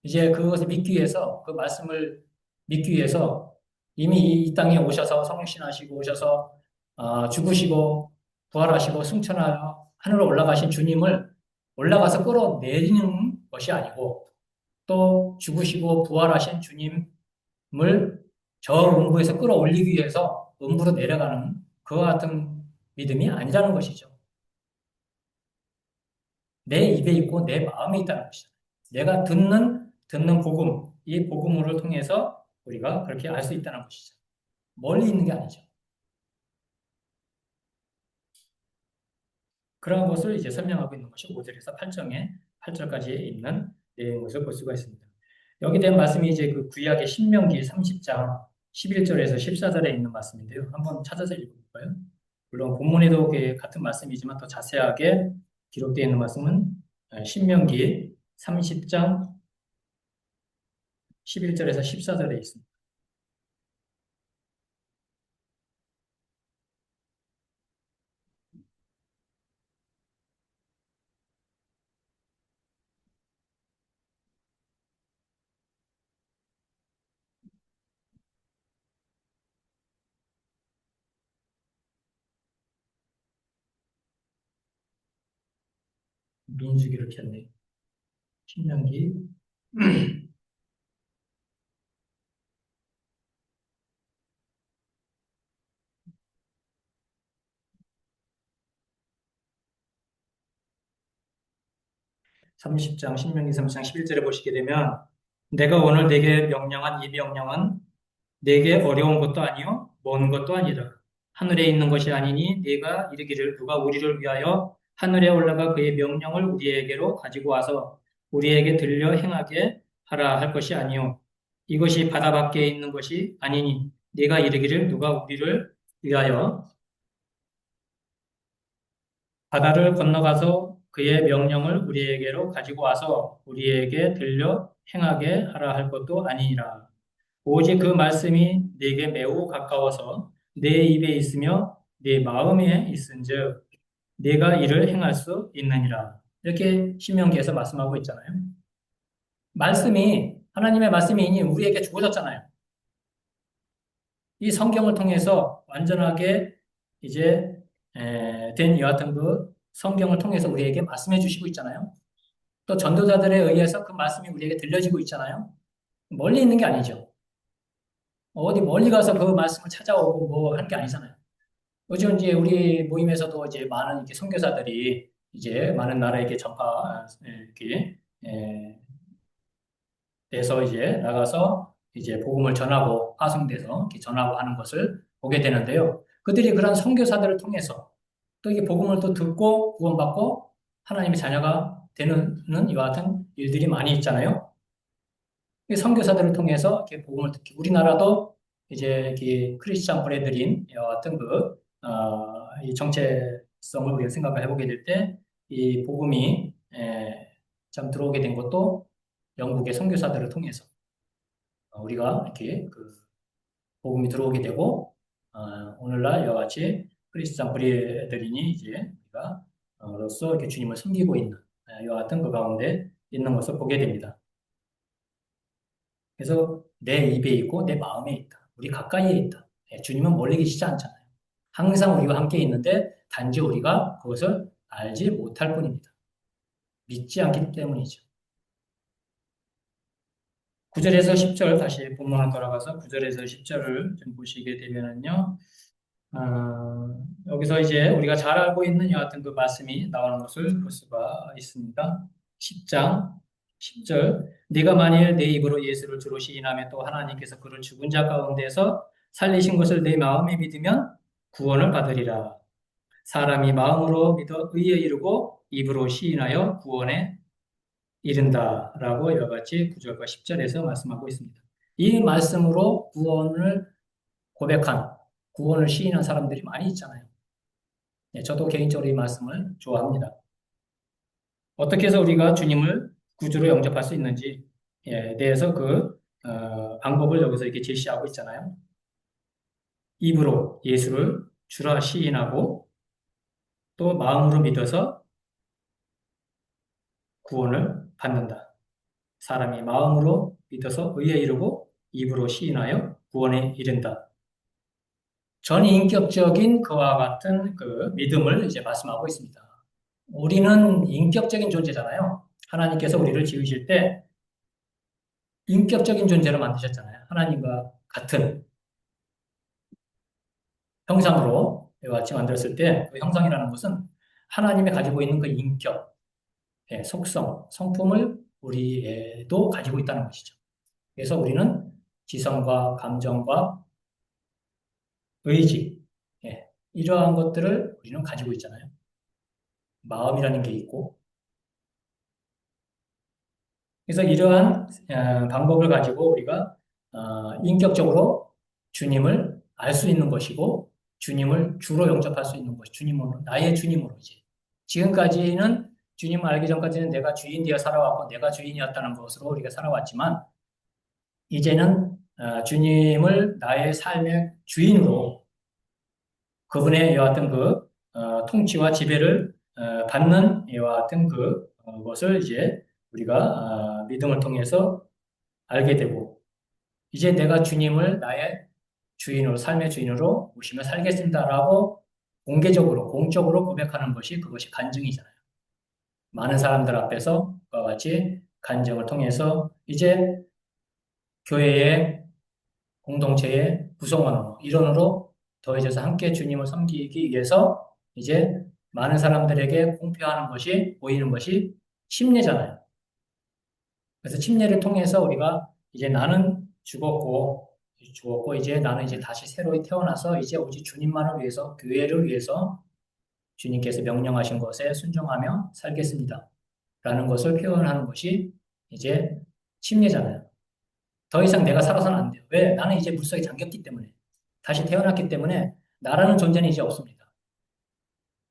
이제 그것을 믿기 위해서 그 말씀을 믿기 위해서 이미 이 땅에 오셔서 성육신하시고 오셔서 죽으시고 부활하시고 승천하여 하늘로 올라가신 주님을 올라가서 끌어내리는 것이 아니고 또 죽으시고 부활하신 주님을 저 음부에서 끌어올리기 위해서 음부로 내려가는 그와 같은 믿음이 아니라는 것이죠. 내 입에 있고 내 마음에 있다는 것이죠. 내가 듣는 복음, 이 복음을 통해서 우리가 그렇게 알 수 있다는 것이죠. 멀리 있는 게 아니죠. 그런 것을 이제 설명하고 있는 것이 5절에서 8절까지 있는 내용을 볼 수가 있습니다. 여기 대한 말씀이 이제 그 구약의 신명기 30장 11절에서 14절에 있는 말씀인데요. 한번 찾아서 읽어볼까요? 물론 본문에도 같은 말씀이지만 더 자세하게 기록되어 있는 말씀은 신명기 30장 11절에서 14절에 있습니다. 민수기를 켰네. 신명기 30장, 신명기 30장 11절에 보시게 되면 내가 오늘 내게 명령한 이 명령은 내게 어려운 것도 아니요 먼 것도 아니라 하늘에 있는 것이 아니니 네가 이르기를 누가 우리를 위하여 하늘에 올라가 그의 명령을 우리에게로 가지고 와서 우리에게 들려 행하게 하라 할 것이 아니요 이것이 바다 밖에 있는 것이 아니니 네가 이르기를 누가 우리를 위하여 바다를 건너가서 그의 명령을 우리에게로 가지고 와서 우리에게 들려 행하게 하라 할 것도 아니니라. 오직 그 말씀이 네게 매우 가까워서 내 입에 있으며 네 마음에 있은즉 네가 이를 행할 수 있느니라. 이렇게 신명기에서 말씀하고 있잖아요. 말씀이 하나님의 말씀이 이미 우리에게 주어졌잖아요. 이 성경을 통해서 완전하게 이제 된 여하튼 그 성경을 통해서 우리에게 말씀해 주시고 있잖아요. 또 전도자들에 의해서 그 말씀이 우리에게 들려지고 있잖아요. 멀리 있는 게 아니죠. 어디 멀리 가서 그 말씀을 찾아오고 뭐 하는 게 아니잖아요. 요즘 이제 우리 모임에서도 이제 많은 이렇게 선교사들이 이제 많은 나라에게 전파 이렇게 돼서 이제 나가서 이제 복음을 전하고 파송돼서 이렇게 전하고 하는 것을 보게 되는데요. 그들이 그런 선교사들을 통해서 또 이게 복음을 또 듣고 구원받고 하나님의 자녀가 되는 이와 같은 일들이 많이 있잖아요. 이 선교사들을 통해서 이렇게 복음을 듣기 우리나라도 이제 이렇게 크리스찬 브레드린 이와 같은 이 정체성을 우리가 생각을 해보게 될 때 이 복음이 참 들어오게 된 것도 영국의 선교사들을 통해서 우리가 이렇게 그 복음이 들어오게 되고 오늘날 이와 같이 크리스찬 브레드린이 이제 우리가 로서 이렇게 주님을 섬기고 있는 이와 같은 그 가운데 있는 것을 보게 됩니다. 그래서 내 입에 있고 내 마음에 있다. 우리 가까이에 있다. 주님은 멀리 계시지 않잖아요. 항상 우리와 함께 있는데 단지 우리가 그것을 알지 못할 뿐입니다. 믿지 않기 때문이죠. 9절에서 10절 다시 본문을 돌아가서 9절에서 10절을 좀 보시게 되면은요. 여기서 이제 우리가 잘 알고 있는 여하튼 그 말씀이 나오는 것을 볼 수가 있습니다. 10장 10절 네가 만일 내 입으로 예수를 주로 시인하며 또 하나님께서 그를 죽은 자 가운데서 살리신 것을 내 마음에 믿으면 구원을 받으리라. 사람이 마음으로 믿어 의에 이르고 입으로 시인하여 구원에 이른다라고 여러 가지 9절과 10절에서 말씀하고 있습니다. 이 말씀으로 구원을 고백한, 구원을 시인한 사람들이 많이 있잖아요. 예, 저도 개인적으로 이 말씀을 좋아합니다. 어떻게 해서 우리가 주님을 구주로 영접할 수 있는지에 대해서 방법을 여기서 이렇게 제시하고 있잖아요. 입으로 예수를 주라 시인하고 또 마음으로 믿어서 구원을 받는다. 사람이 마음으로 믿어서 의에 이르고 입으로 시인하여 구원에 이른다. 전인격적인 그와 같은 그 믿음을 이제 말씀하고 있습니다. 우리는 인격적인 존재잖아요. 하나님께서 우리를 지으실 때 인격적인 존재로 만드셨잖아요. 하나님과 같은 형상으로 이와 같이 만들었을 때 그 형상이라는 것은 하나님이 가지고 있는 그 인격, 속성, 성품을 우리도 가지고 있다는 것이죠. 그래서 우리는 지성과 감정과 의지, 이러한 것들을 우리는 가지고 있잖아요. 마음이라는 게 있고. 그래서 이러한 방법을 가지고 우리가 인격적으로 주님을 알 수 있는 것이고 주님을 주로 영접할 수 있는 것, 주님으로, 나의 주님으로 이제. 지금까지는 주님을 알기 전까지는 내가 주인 되어 살아왔고 내가 주인이었다는 것으로 우리가 살아왔지만 이제는 주님을 나의 삶의 주인으로 그분의 이와 같은 통치와 지배를 받는 이와 같은 것을 이제 우리가 믿음을 통해서 알게 되고 이제 내가 주님을 나의 주인으로 삶의 주인으로 모시며 살겠습니다라고 공개적으로 공적으로 고백하는 것이 그것이 간증이잖아요. 많은 사람들 앞에서 그와 같이 간증을 통해서 이제 교회의 공동체의 구성원으로 일원으로 더해져서 함께 주님을 섬기기 위해서 이제 많은 사람들에게 공표하는 것이 보이는 것이 침례잖아요. 그래서 침례를 통해서 우리가 이제 나는 죽었고 이제 나는 이제 다시 새로이 태어나서 이제 오직 주님만을 위해서 교회를 위해서 주님께서 명령하신 것에 순종하며 살겠습니다. 라는 것을 표현하는 것이 이제 침례잖아요. 더 이상 내가 살아서는 안 돼요. 왜? 나는 이제 물속에 잠겼기 때문에. 다시 태어났기 때문에 나라는 존재는 이제 없습니다.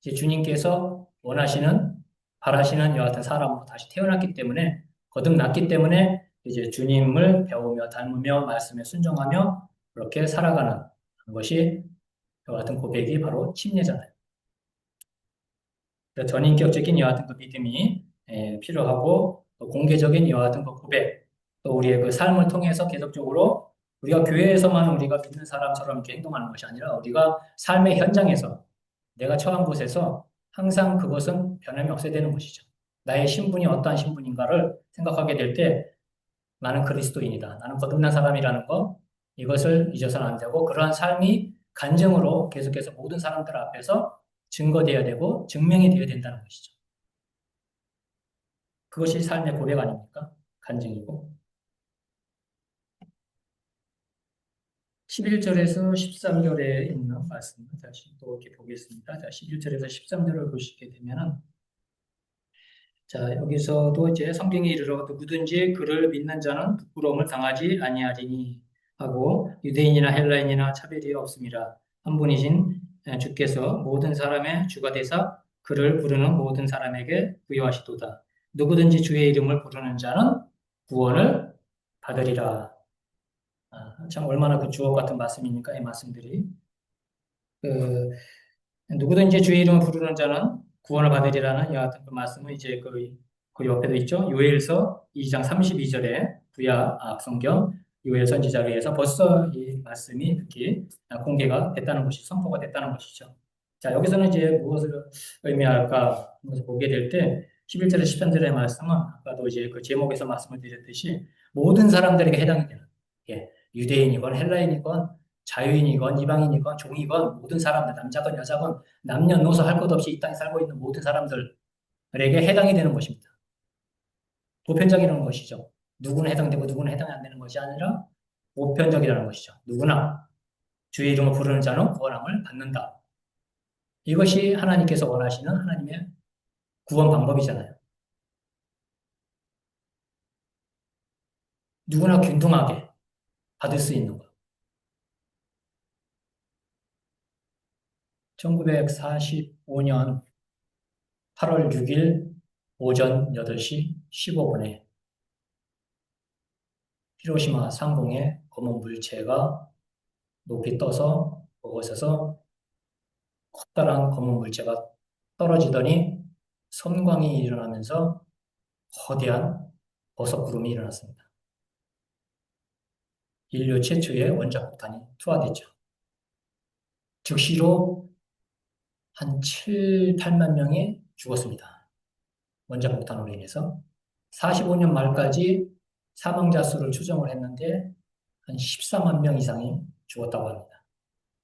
이제 주님께서 원하시는, 바라시는 이와 같은 사람으로 다시 태어났기 때문에, 거듭났기 때문에 이제 주님을 배우며 닮으며 말씀에 순종하며 그렇게 살아가는 것이 이와 같은 고백이 바로 침례잖아요. 전인격적인 이와 같은 믿음이 필요하고 또 공개적인 이와 같은 고백, 또 우리의 그 삶을 통해서 계속적으로 우리가 교회에서만 우리가 믿는 사람처럼 이렇게 행동하는 것이 아니라 우리가 삶의 현장에서 내가 처한 곳에서 항상 그것은 변함이 없어야 되는 것이죠. 나의 신분이 어떠한 신분인가를 생각하게 될 때 나는 그리스도인이다. 나는 거듭난 사람이라는 거 이것을 잊어서는 안 되고 그러한 삶이 간증으로 계속해서 모든 사람들 앞에서 증거되어야 되고 증명이 되어야 된다는 것이죠. 그것이 삶의 고백 아닙니까? 간증이고. 11절에서 13절에 있는 말씀을 다시 또 이렇게 보겠습니다. 자, 11절에서 13절을 보시게 되면은 자, 여기서도 이제 성경에 이르러 누구든지 그를 믿는 자는 부끄러움을 당하지 아니하리니 하고 유대인이나 헬라인이나 차별이 없습니다. 한 분이신 주께서 모든 사람의 주가 되사 그를 부르는 모든 사람에게 부여하시도다. 누구든지 주의 이름을 부르는 자는 구원을 받으리라. 참 얼마나 그 주옥 같은 말씀입니까? 이 말씀들이. 그, 누구든지 주의 이름을 부르는 자는 구원을 받으리라는 이 같은 그 말씀은 이제 그 옆에도 있죠. 요엘서 2장 32절에 구약 성경 요엘 선지자에 의해서 벌써 이 말씀이 이렇게 공개가 됐다는 것이 선포가 됐다는 것이죠. 자, 여기서는 이제 무엇을 의미할까 보게 될 때 11절에 13절의 말씀은 아까도 이제 그 제목에서 말씀을 드렸듯이 모든 사람들에게 해당이 되는 유대인이건 헬라인이건 자유인이건 이방인이건 종이건 모든 사람들 남자건 여자건 남녀노소 할 것 없이 이 땅에 살고 있는 모든 사람들에게 해당이 되는 것입니다. 보편적이라는 것이죠. 누구는 해당되고 누구는 해당이 안 되는 것이 아니라 보편적이라는 것이죠. 누구나 주의 이름을 부르는 자는 구원함을 받는다. 이것이 하나님께서 원하시는 하나님의 구원 방법이잖아요. 누구나 균등하게 받을 수 있는 것. 1945년 8월 6일 오전 8시 15분에 히로시마 상공에 검은 물체가 높이 떠서 그곳에서 커다란 검은 물체가 떨어지더니 섬광이 일어나면서 거대한 버섯 구름이 일어났습니다. 인류 최초의 원자폭탄이 투하됐죠. 즉시로 한 7, 8만 명이 죽었습니다. 원자폭탄으로 인해서. 45년 말까지 사망자 수를 추정을 했는데 한 14만 명 이상이 죽었다고 합니다.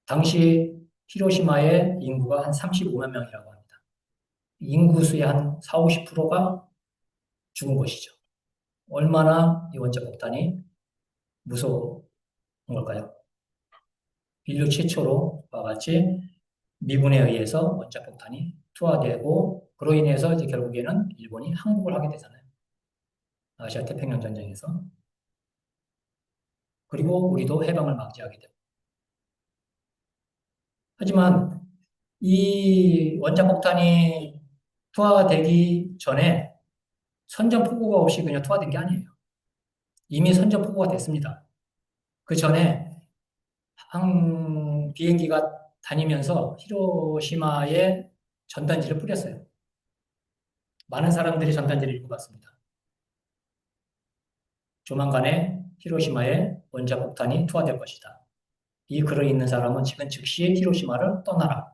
당시 히로시마의 인구가 한 35만 명이라고 합니다. 인구 수의 한 4, 50%가 죽은 것이죠. 얼마나 이 원자폭탄이 무서운 걸까요? 인류 최초로 와 같이 미군에 의해서 원자폭탄이 투하되고 그로 인해서 이제 결국에는 일본이 항복을 하게 되잖아요. 아시아 태평양 전쟁에서. 그리고 우리도 해방을 맞이하게 되고. 하지만 이 원자폭탄이 투하되기 전에 선전포고가 없이 그냥 투하된 게 아니에요. 이미 선전포고가 됐습니다. 그 전에 비행기가 다니면서 히로시마에 전단지를 뿌렸어요. 많은 사람들이 전단지를 읽어봤습니다. 조만간에 히로시마에 원자폭탄이 투하될 것이다. 이 글을 읽는 사람은 지금 즉시 히로시마를 떠나라.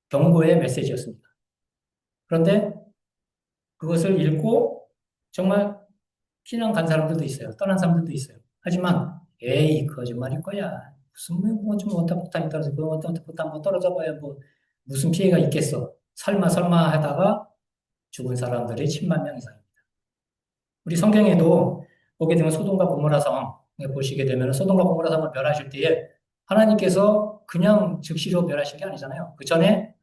경고의 메시지였습니다. 그런데 그것을 읽고 정말 피난 간 사람들도 있어요. 떠난 사람들도 있어요. 하지만 에이 거짓말일 거야. 무슨 뭐좀 원자폭탄이 떨어져 그 원자폭탄 뭐 떨어져 봐야 뭐 무슨 피해가 있겠어. 설마 하다가 죽은 사람들이 10만 명 이상입니다. 우리 성경에도 보게 되면 소돔과 고모라성에 보시게 되면 소돔과 고모라성을 멸하실 때에 하나님께서 그냥 즉시로 멸하신 게 아니잖아요. 그 전에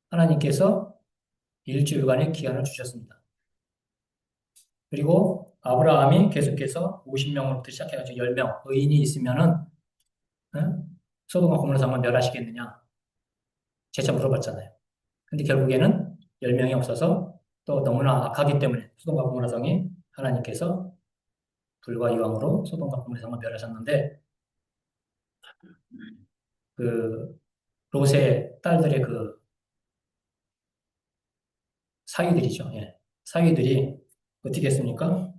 하나님께서 일주일간의 기한을 주셨습니다. 그리고 아브라함이 계속해서 50명으로부터 시작해가지고 10명 의인이 있으면은 소돔과 고모라성을 멸하시겠느냐 재차 물어봤잖아요. 근데 결국에는 10명이 없어서 또 너무나 악하기 때문에 소돔과 고모라성이 하나님께서 불과 이왕으로 소돔과 고모라성을 멸하셨는데 그 롯의 딸들의 그 사위들이죠. 예. 사위들이 어떻게 했습니까?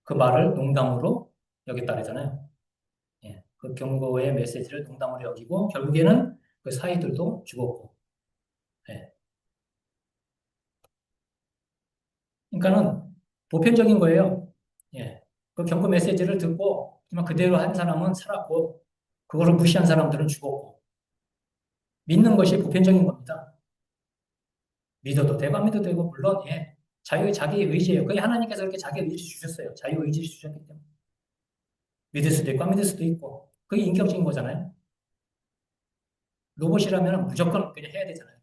그 말을 농담으로 여겼다 그러잖아요. 예. 그 경고의 메시지를 농담으로 여기고 결국에는 그 사위들도 죽었고. 예. 그러니까는 보편적인 거예요. 예. 그 경고 메시지를 듣고 정말 그대로 한 사람은 살았고 그거를 무시한 사람들은 죽었고 믿는 것이 보편적인 겁니다. 믿어도 되고 안 믿어도 되고 물론 예. 자기 의지예요. 그게 하나님께서 그렇게 자기 의지를 주셨어요. 자유 의지를 주셨기 때문에. 믿을 수도 있고 안 믿을 수도 있고 그게 인격적인 거잖아요. 로봇이라면 무조건 그냥 해야 되잖아요.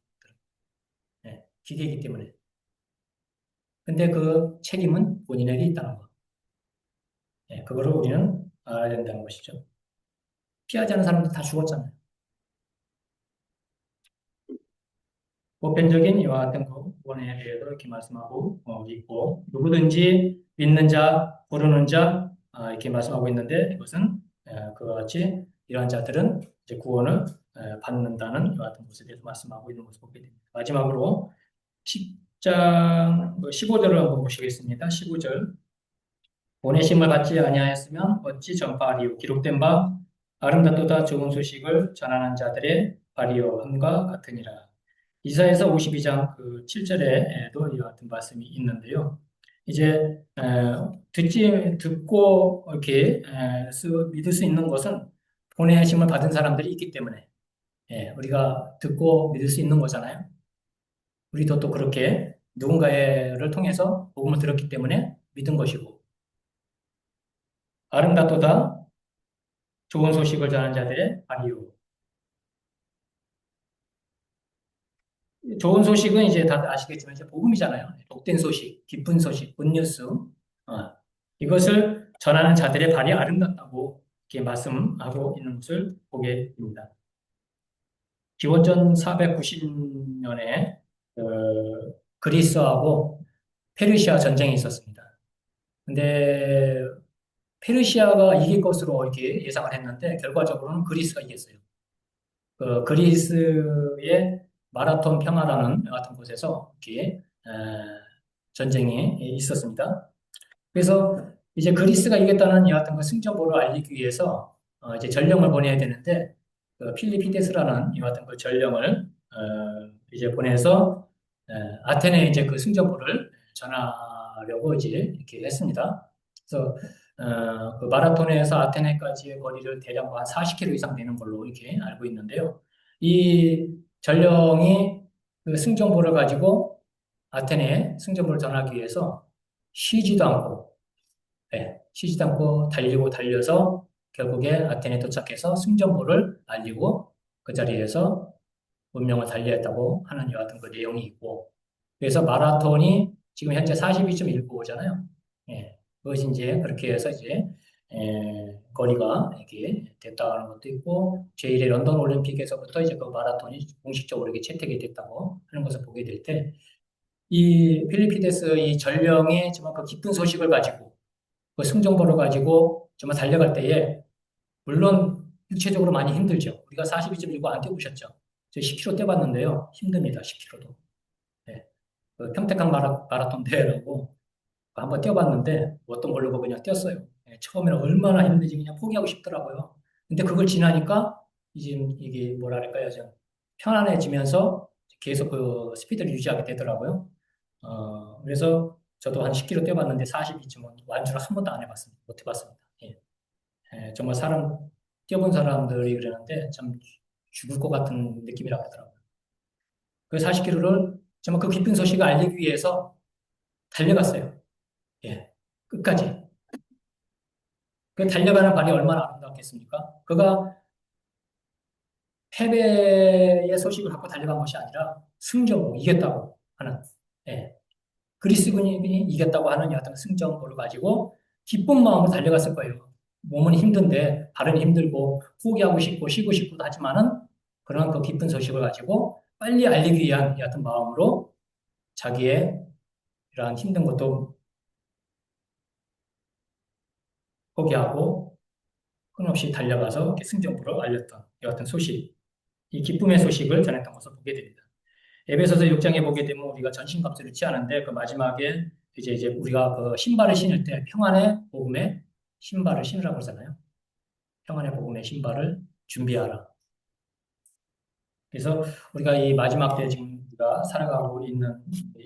네, 기계이기 때문에. 근데 그 책임은 본인에게 있다는 거. 네, 그거를 우리는 알아야 된다는 것이죠. 피하지 않은 사람들 다 죽었잖아요. 보편적인 이와 같은 구원에 대해서 이렇게 말씀하고 있고 누구든지 믿는 자, 부르는 자 이렇게 말씀하고 있는데 이것은 그와 같이 이러한 자들은 이제 구원을 받는다는 이와 같은 것에 대해서 말씀하고 있는 것을 보게 됩니다. 마지막으로 10장 15절을 한번 보시겠습니다. 15절 보내심을 받지 아니하였으면 어찌 전파하리요 기록된 바 아름답도다 좋은 소식을 전하는 자들의 발이요 함과 같으니라. 이사야서 52장 그 7절에도 이와 같은 말씀이 있는데요. 이제 듣고 이렇게 믿을 수 있는 것은 보내심을 받은 사람들이 있기 때문에 우리가 듣고 믿을 수 있는 거잖아요. 우리도 또 그렇게 누군가를 통해서 복음을 들었기 때문에 믿은 것이고 아름답도다 좋은 소식을 전하는 자들의 발이요. 좋은 소식은 이제 다들 아시겠지만 이제 복음이잖아요. 복된 소식, 기쁜 소식, 굿뉴스. 이것을 전하는 자들의 발이 아름답다고 이렇게 말씀하고 있는 것을 보게 됩니다. 기원전 490년에 그리스하고 페르시아 전쟁이 있었습니다. 근데 페르시아가 이길 것으로 이렇게 예상을 했는데 결과적으로는 그리스가 이겼어요. 그 그리스의 마라톤 평화라는 같은 곳에서 이렇게 전쟁이 있었습니다. 그래서 이제 그리스가 이겼다는 이 같은 그 승전보를 알리기 위해서 이제 전령을 보내야 되는데 그 필리피데스라는 이 같은 그 전령을 이제 보내서 아테네에 이제 그 승전보를 전하려고 이제 이렇게 했습니다. 그래서 그 마라톤에서 아테네까지의 거리를 대략 한 40km 이상 되는 걸로 이렇게 알고 있는데요. 이 전령이 그 승전보를 가지고 아테네에 승전보를 전하기 위해서 쉬지도 않고, 쉬지도 않고 달리고 달려서 결국에 아테네에 도착해서 승전보를 알리고 그 자리에서 운명을 달리했다고 하는 여하튼 그 내용이 있고, 그래서 마라톤이 지금 현재 42.195잖아요. 그것이 이제 그렇게 해서 이제 거리가 이렇게 됐다는 것도 있고, 제1회 런던 올림픽에서부터 이제 그 마라톤이 공식적으로 이렇게 채택이 됐다고 하는 것을 보게 될 때, 이 필리피데스 이 전령이 정말 그 기쁜 소식을 가지고 그 승정보를 가지고 정말 달려갈 때에 물론 육체적으로 많이 힘들죠. 우리가 42.19 안 뛰어보셨죠? 저 10km 뛰어봤는데요. 힘듭니다. 10km도. 네. 그 평택항 마라톤 대회라고 한번 뛰어봤는데 어떤 걸로 그냥 뛰었어요. 처음에는 얼마나 힘든지 그냥 포기하고 싶더라고요. 근데 그걸 지나니까 이제 이게 뭐랄까요, 좀 편안해지면서 계속 그 스피드를 유지하게 되더라고요. 그래서 저도 한 10km 뛰어봤는데 42쯤은 완주를 한 번도 안 해봤습니다. 못 해봤습니다. 예. 정말 뛰어본 사람들이 그러는데 참 죽을 것 같은 느낌이라고 하더라고요. 그 40km를 정말 그 기쁜 소식을 알리기 위해서 달려갔어요. 예. 끝까지. 그 달려가는 발이 얼마나 아름답겠습니까? 그가 패배의 소식을 갖고 달려간 것이 아니라 승전보, 이겼다고 하는, 예. 그리스군이 이겼다고 하는 어떤 승전보를 가지고 기쁜 마음으로 달려갔을 거예요. 몸은 힘든데, 발은 힘들고, 포기하고 싶고, 쉬고 싶고도 하지만은, 그런 그 기쁜 소식을 가지고 빨리 알리기 위한 이 같은 마음으로 자기의 이러한 힘든 것도 포기하고 끊임없이 달려가서 이렇게 승전보를 알렸던 이 같은 소식, 이 기쁨의 소식을 전했던 것을 보게 됩니다. 에베소서 6장에 보게 되면 우리가 전신갑주를 취하는데 그 마지막에 이제 우리가 그 신발을 신을 때 평안의 복음의 신발을 신으라고 그러잖아요. 평안의 복음의 신발을 준비하라. 그래서 우리가 이 마지막 때 지금 우리가 살아가고 있는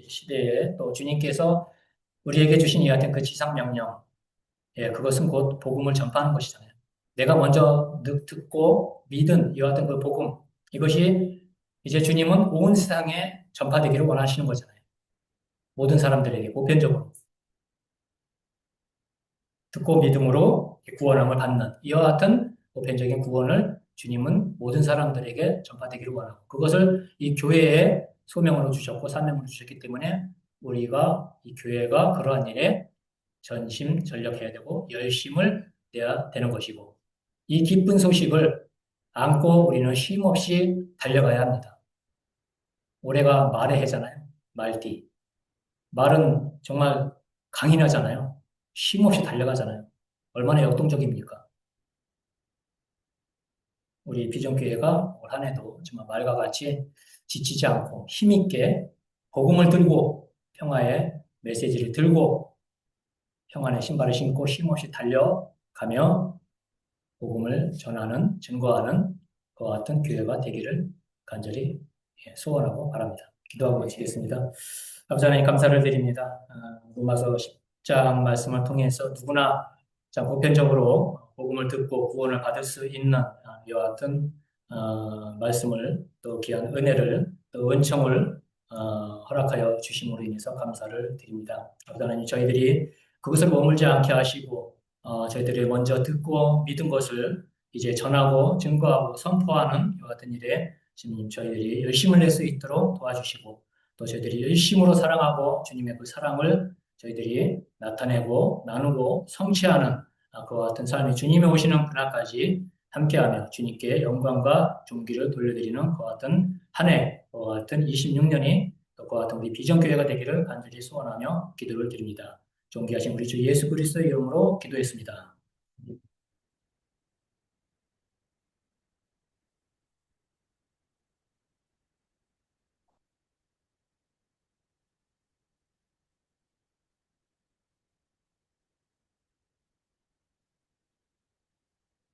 시대에 또 주님께서 우리에게 주신 이 같은 그 지상명령, 그것은 곧 복음을 전파하는 것이잖아요. 내가 먼저 듣고 믿은 이와 같은 그 복음, 이것이 이제 주님은 온 세상에 전파되기를 원하시는 거잖아요. 모든 사람들에게 보편적으로 듣고 믿음으로 구원함을 받는 이와 같은 보편적인 구원을 주님은 모든 사람들에게 전파되기를 원하고 그것을 이 교회에 소명으로 주셨고 사명으로 주셨기 때문에 우리가 이 교회가 그러한 일에 전심전력해야 되고 열심을 내야 되는 것이고 이 기쁜 소식을 안고 우리는 쉼없이 달려가야 합니다. 올해가 말의 해잖아요. 말띠. 말은 정말 강인하잖아요. 쉼없이 달려가잖아요. 얼마나 역동적입니까? 우리 비전교회가 올 한 해도 정말 말과 같이 지치지 않고 힘있게 복음을 들고 평화의 메시지를 들고 평안의 신발을 신고 쉼없이 달려가며 복음을 전하는, 증거하는 그와 같은 교회가 되기를 간절히 소원하고 바랍니다. 기도하고 마치겠습니다. 아버지 하나님 감사를 드립니다. 로마서 10장 말씀을 통해서 누구나 자 보편적으로 복음을 듣고 구원을 받을 수 있는 이와 같은 말씀을 또 귀한 은혜를 또 은총을 허락하여 주심으로 인해서 감사를 드립니다. 아버지 하나님 저희들이 그것을 머물지 않게 하시고 저희들이 먼저 듣고 믿은 것을 이제 전하고 증거하고 선포하는 이와 같은 일에 주님 저희들이 열심을 낼 수 있도록 도와주시고 또 저희들이 열심으로 사랑하고 주님의 그 사랑을 저희들이 나타내고 나누고 성취하는 그와 같은 삶이 주님이 오시는 그날까지 함께하며 주님께 영광과 존귀를 돌려드리는 그와 같은 한 해, 그와 같은 26년이 그와 같은 우리 비전교회가 되기를 간절히 소원하며 기도를 드립니다. 존귀하신 우리 주 예수 그리스도의 이름으로 기도했습니다.